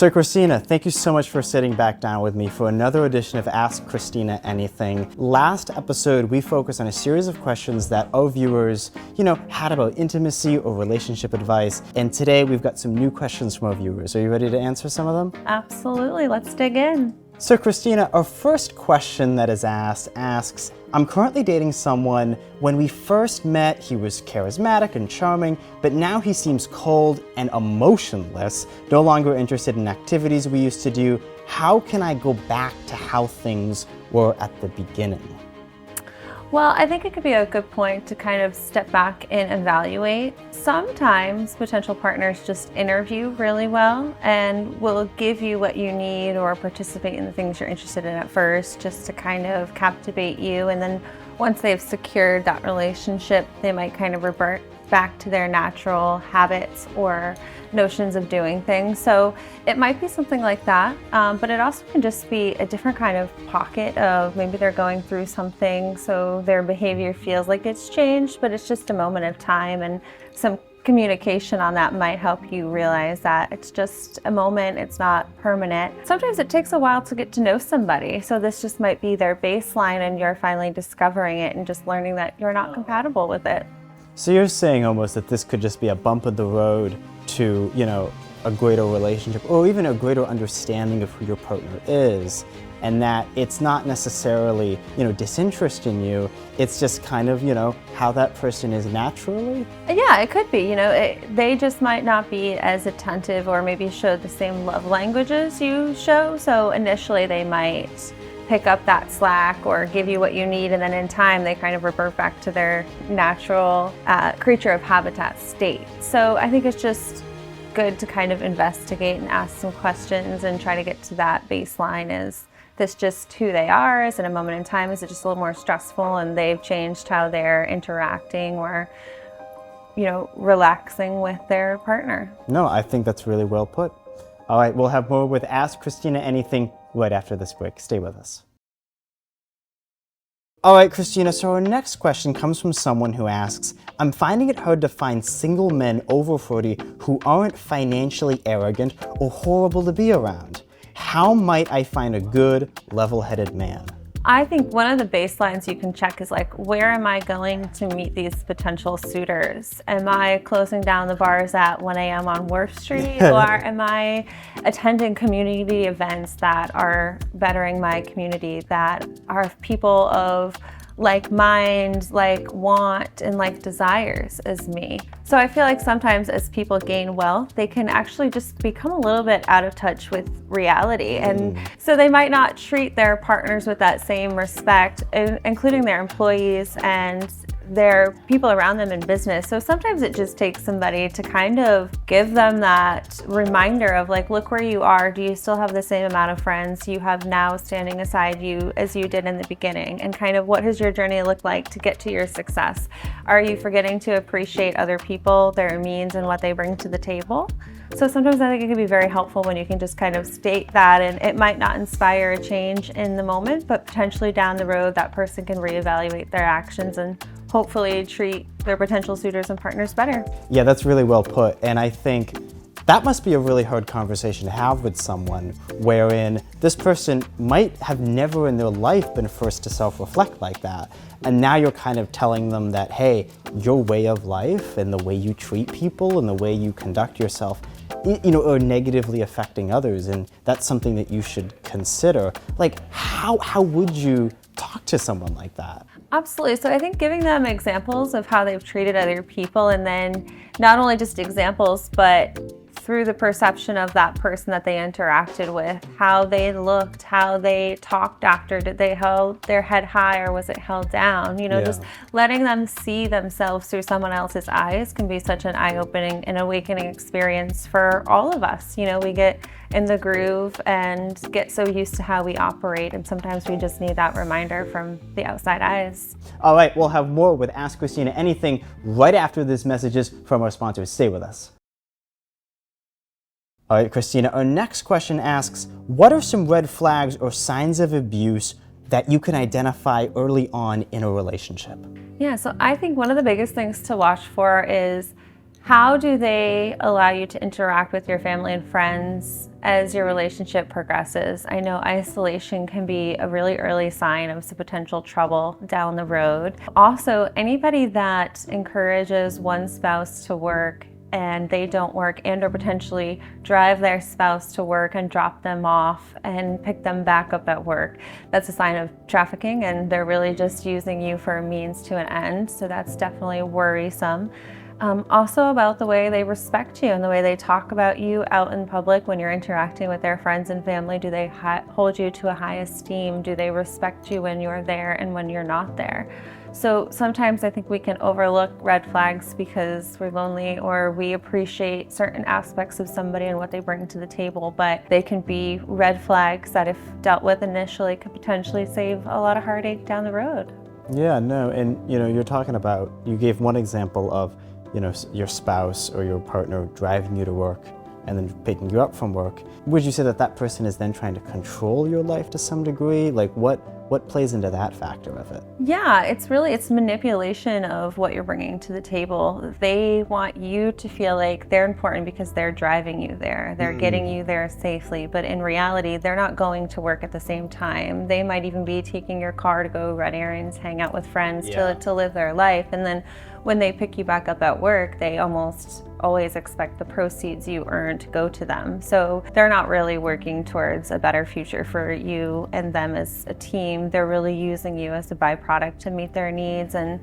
So Christina, thank you so much for sitting back down with me for another edition of Ask Christina Anything. Last episode, we focused on a series of questions that our viewers, had about intimacy or relationship advice. And today we've got some new questions from our viewers. Are you ready to answer some of them? Absolutely, let's dig in. So Christina, our first question that is asked asks, I'm currently dating someone. When we first met, he was charismatic and charming, but now he seems cold and emotionless, no longer interested in activities we used to do. How can I go back to how things were at the beginning? Well, I think it could be a good point to kind of step back and evaluate. Sometimes potential partners just interview really well and will give you what you need or participate in the things you're interested in at first just to kind of captivate you. And then once they've secured that relationship, they might kind of revert back to their natural habits or notions of doing things. So it might be something like that, but it also can just be a different kind of pocket of maybe they're going through something, so their behavior feels like it's changed, but it's just a moment of time, and some communication on that might help you realize that it's just a moment, it's not permanent. Sometimes it takes a while to get to know somebody, so this just might be their baseline and you're finally discovering it and just learning that you're not compatible with it. So you're saying almost that this could just be a bump in the road to, a greater relationship or even a greater understanding of who your partner is, and that it's not necessarily, disinterest in you, it's just kind of, how that person is naturally? Yeah, it could be, they just might not be as attentive or maybe show the same love languages you show, so initially they might pick up that slack or give you what you need, and then in time they kind of revert back to their natural creature of habitat state. So I think it's just good to kind of investigate and ask some questions and try to get to that baseline. Is this just who they are? Is it a moment in time? Is it just a little more stressful and they've changed how they're interacting or relaxing with their partner? No, I think that's really well put. All right, we'll have more with Ask Christina Anything right after this break. Stay with us. All right, Christina, so our next question comes from someone who asks, I'm finding it hard to find single men over 40 who aren't financially arrogant or horrible to be around. How might I find a good, level-headed man? I think one of the baselines you can check is where am I going to meet these potential suitors? Am I closing down the bars at 1 a.m. on Wharf Street? Or am I attending community events that are bettering my community, that are people of like mind, like want, and like desires as me? So I feel like sometimes as people gain wealth, they can actually just become a little bit out of touch with reality. And so they might not treat their partners with that same respect, including their employees and their people around them in business. So sometimes it just takes somebody to kind of give them that reminder of look where you are. Do you still have the same amount of friends you have now standing aside you as you did in the beginning? And kind of what has your journey looked like to get to your success? Are you forgetting to appreciate other people, their means, and what they bring to the table? So sometimes I think it can be very helpful when you can just kind of state that, and it might not inspire a change in the moment, but potentially down the road that person can reevaluate their actions and hopefully treat their potential suitors and partners better. Yeah, that's really well put. And I think that must be a really hard conversation to have with someone wherein this person might have never in their life been forced to self-reflect like that. And now you're kind of telling them that, hey, your way of life and the way you treat people and the way you conduct yourself, are negatively affecting others. And that's something that you should consider. How would you talk to someone like that? Absolutely. So I think giving them examples of how they've treated other people, and then not only just examples, but through the perception of that person that they interacted with, how they looked, how they talked after, did they hold their head high or was it held down? Just letting them see themselves through someone else's eyes can be such an eye-opening and awakening experience for all of us. We get in the groove and get so used to how we operate, and sometimes we just need that reminder from the outside eyes. All right, we'll have more with Ask Christina Anything right after these messages from our sponsors. Stay with us. All right, Christina, our next question asks, what are some red flags or signs of abuse that you can identify early on in a relationship? Yeah, so I think one of the biggest things to watch for is How do they allow you to interact with your family and friends as your relationship progresses? I know isolation can be a really early sign of some potential trouble down the road. Also, anybody that encourages one spouse to work and they don't work, and or potentially drive their spouse to work and drop them off and pick them back up at work, that's a sign of trafficking, and they're really just using you for a means to an end. So that's definitely worrisome. Also about the way they respect you and the way they talk about you out in public when you're interacting with their friends and family. Do they hold you to a high esteem? Do they respect you when you're there and when you're not there? So sometimes I think we can overlook red flags because we're lonely or we appreciate certain aspects of somebody and what they bring to the table, but they can be red flags that if dealt with initially could potentially save a lot of heartache down the road. Yeah, no, and you're talking about, you gave one example of your spouse or your partner driving you to work and then picking you up from work. Would you say that that person is then trying to control your life to some degree? Like what plays into that factor of it? Yeah, it's manipulation of what you're bringing to the table. They want you to feel like they're important because they're driving you there. They're getting you there safely, but in reality, they're not going to work at the same time. They might even be taking your car to go run errands, hang out with friends, to live their life. And then when they pick you back up at work, they almost always expect the proceeds you earn to go to them. So they're not really working towards a better future for you and them as a team. They're really using you as a byproduct to meet their needs, and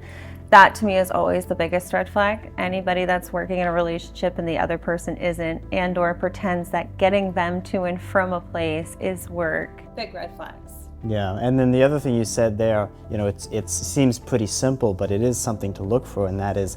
that to me is always the biggest red flag. Anybody that's working in a relationship and the other person isn't, and or pretends that getting them to and from a place is work. Big red flags. Yeah, and then the other thing you said there, it seems pretty simple, but it is something to look for, and that is,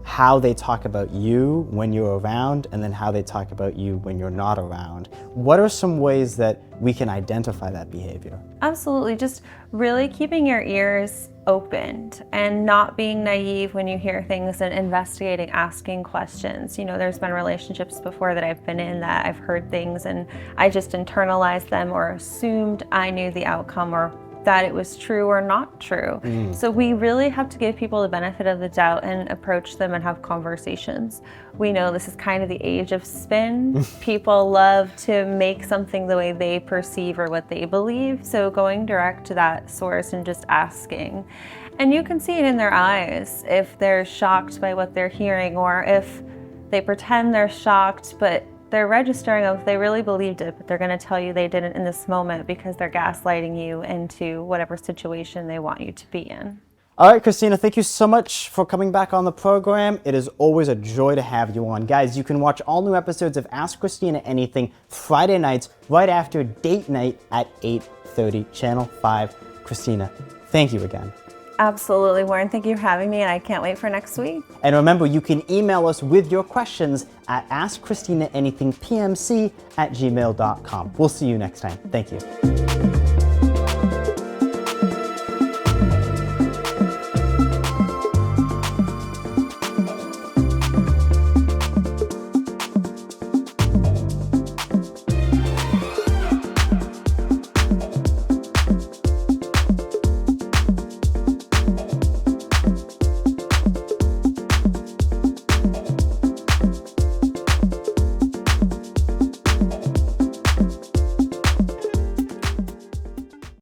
how they talk about you when you're around and then how they talk about you when you're not around. What are some ways that we can identify that behavior? Absolutely, just really keeping your ears opened and not being naive when you hear things and investigating, asking questions. There's been relationships before that I've been in that I've heard things and I just internalized them or assumed I knew the outcome or that it was true or not true. So we really have to give people the benefit of the doubt and approach them and have conversations. We know this is kind of the age of spin. People love to make something the way they perceive or what they believe. So going direct to that source and just asking. And you can see it in their eyes if they're shocked by what they're hearing, or if they pretend they're shocked, but they're registering if they really believed it, but they're going to tell you they didn't in this moment because they're gaslighting you into whatever situation they want you to be in. All right, Christina, thank you so much for coming back on the program. It is always a joy to have you on. Guys, you can watch all new episodes of Ask Christina Anything Friday nights right after date night at 8:30, Channel 5. Christina, thank you again. Absolutely, Warren. Thank you for having me, and I can't wait for next week. And remember, you can email us with your questions at AskChristinaAnythingPMC@gmail.com. We'll see you next time. Thank you.